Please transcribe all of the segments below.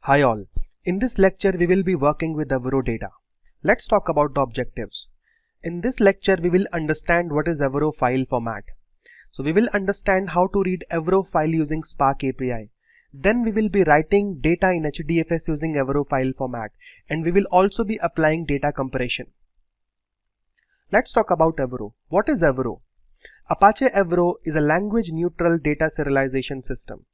Hi all. In this lecture we will be working with Avro data. Let's talk about the objectives. In this lecture we will understand what is Avro file format. So we will understand how to read Avro file using Spark API. Then we will be writing data in HDFS using Avro file format, and we will also be applying data compression. Let's talk about Avro. What is Avro? Apache Avro is a language neutral data serialization system.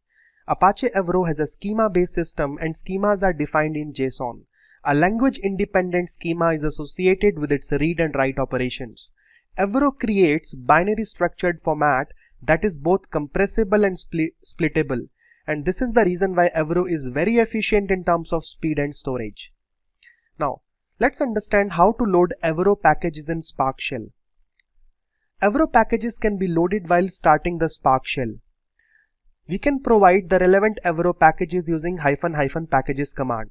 Apache Avro has a schema-based system and schemas are defined in JSON. A language-independent schema is associated with its read and write operations. Avro creates binary structured format that is both compressible and splittable, and this is the reason why Avro is very efficient in terms of speed and storage. Now, let's understand how to load Avro packages in Spark Shell. Avro packages can be loaded while starting the Spark Shell. We can provide the relevant Avro packages using --packages command.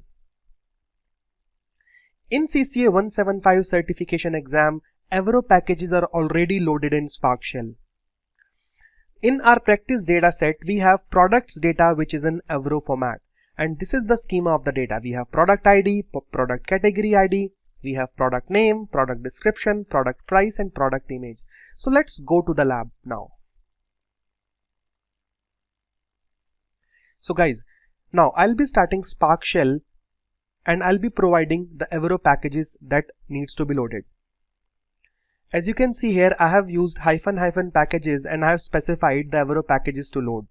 In CCA 175 certification exam, Avro packages are already loaded in Spark Shell. In our practice data set, we have products data which is in Avro format, and this is the schema of the data. We have product ID, product category ID, we have product name, product description, product price, and product image. So let's go to the lab now. So guys, now I'll be starting Spark Shell and I'll be providing the Avro packages that needs to be loaded. As you can see here, I have used --packages and I have specified the Avro packages to load.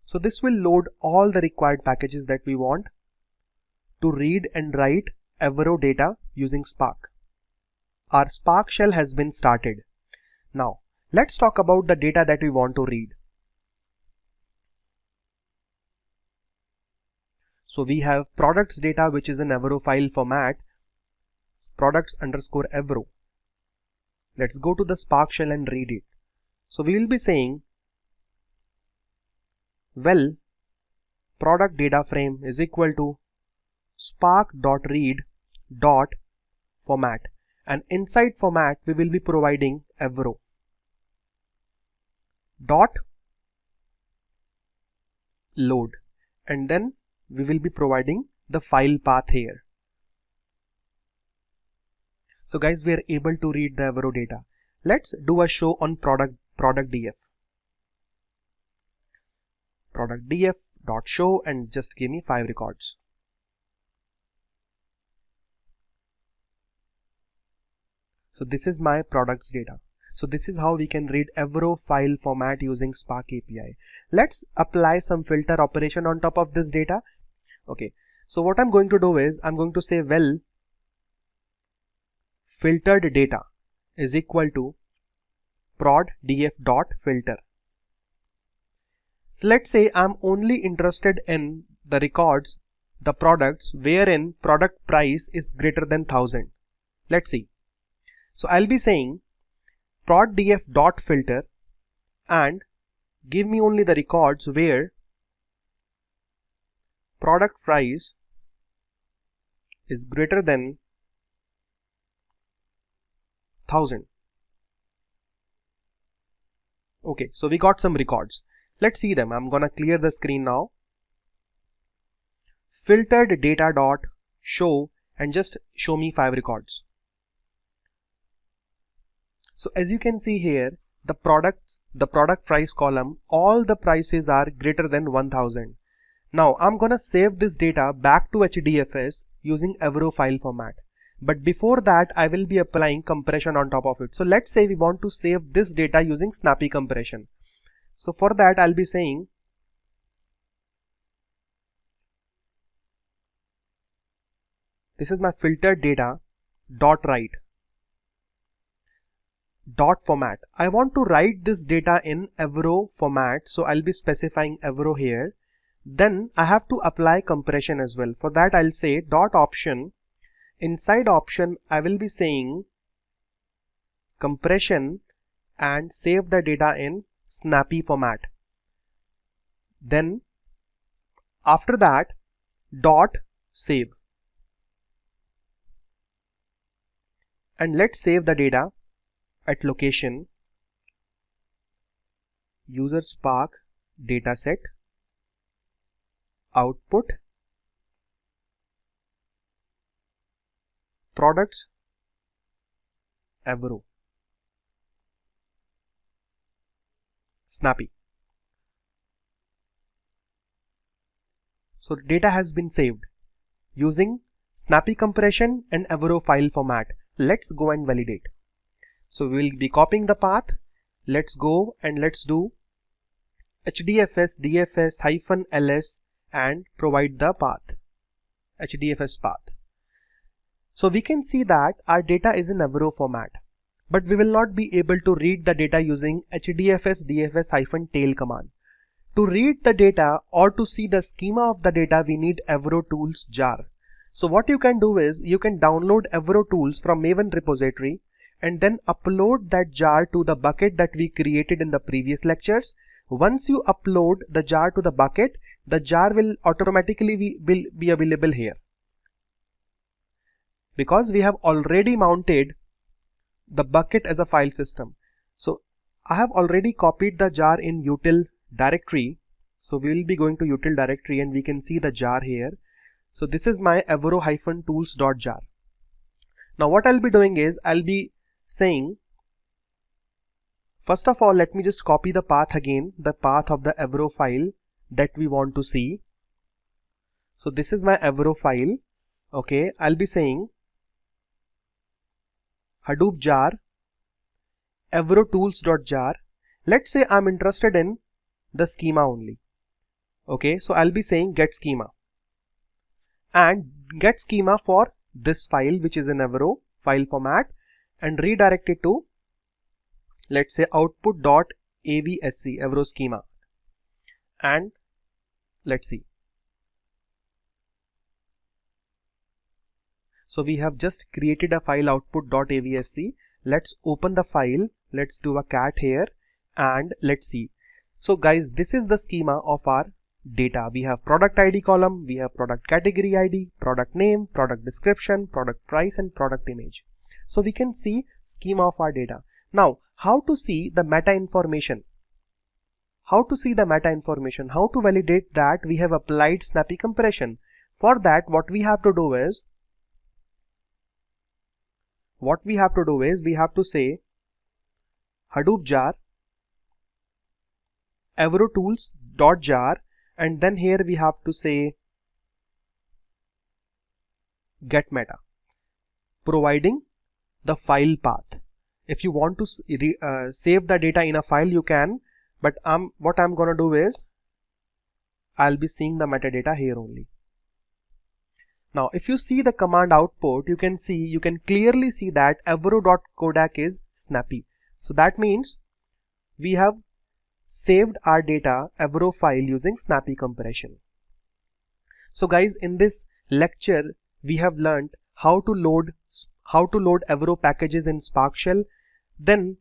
So this will load all the required packages that we want to read and write Avro data using Spark. Our Spark Shell has been started. Now let's talk about the data that we want to read. So we have products data which is in Avro file format, products_Avro. Let's go to the Spark Shell and read it. So we will be saying, well, product data frame is equal to spark.read.format, and inside format we will be providing Avro. Dot load, and then we will be providing the file path here. So guys, we are able to read the Avro data. Let's do a show on product df. Product df dot show and just give me 5 records. So this is my products data. So this is how we can read Avro file format using Spark API. Let's apply some filter operation on top of this data. Okay, so what I'm going to do is I'm going to say, well, filtered data is equal to prod df dot filter. So let's say I'm only interested in the records, the products wherein product price is greater than 1000. Let's see. So I'll be saying prod df dot filter and give me only the records where product price is greater than 1000. Okay, so we got some records. Let's see them. I'm gonna clear the screen now. Filtered data dot show and just show me 5 records. So as you can see here, the product price column, all the prices are greater than 1000. Now I'm gonna save this data back to HDFS using Avro file format. But before that, I will be applying compression on top of it. So let's say we want to save this data using snappy compression. So for that, I'll be saying this is my filtered data dot write dot format. I want to write this data in Avro format, so I'll be specifying Avro here. Then I have to apply compression as well. For that, I'll say dot option. Inside option, I will be saying compression and save the data in snappy format. Then after that, dot save. And let's save the data at location user Spark dataset output products Avro Snappy. So data has been saved using Snappy compression and Avro file format. Let's go and validate. So we will be copying the path. Let's go and let's do hdfs dfs -ls and provide the path, hdfs path. So we can see that our data is in Avro format, but we will not be able to read the data using hdfs dfs -tail command. To read the data or to see the schema of the data, we need Avro tools jar. So what you can do is you can download Avro tools from Maven repository and then upload that jar to the bucket that we created in the previous lectures. Once you upload the jar to the bucket, the jar will automatically be available here. Because we have already mounted the bucket as a file system. So I have already copied the jar in util directory. So we will be going to util directory and we can see the jar here. So this is my avro-tools.jar. Now what I'll be doing is I'll be saying, first of all, let me just copy the path again, the path of the Avro file that we want to see. So this is my Avro file. Okay, I'll be saying Hadoop jar avro-tools.jar. Let's say I'm interested in the schema only. Okay, so I'll be saying get schema and get schema for this file which is in Avro file format and redirect it to, let's say, output.avsc Avro schema, and let's see. So we have just created a file output.avsc. Let's open the file. Let's do a cat here and let's see. So guys, this is the schema of our data. We have product ID column, we have product category ID, product name, product description, product price and product image. So we can see schema of our data. Now, how to see the meta information? How to see the meta information? How to validate that we have applied Snappy compression? For that, what we have to do is we have to say Hadoop jar avro-tools.jar and then here we have to say get meta, providing the file path. If you want to save the data in a file, you can, but what I'm gonna do is I'll be seeing the metadata here only. Now if you see the command output, you can clearly see that avro.kodak is snappy. So that means we have saved our data Avro file using Snappy compression. So guys, in this lecture we have learned how to load Avro packages in Spark Shell. Then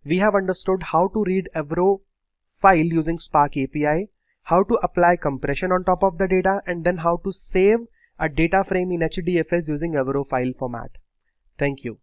we have understood how to read Avro file using Spark API, how to apply compression on top of the data, and then how to save a data frame in HDFS using Avro file format. Thank you.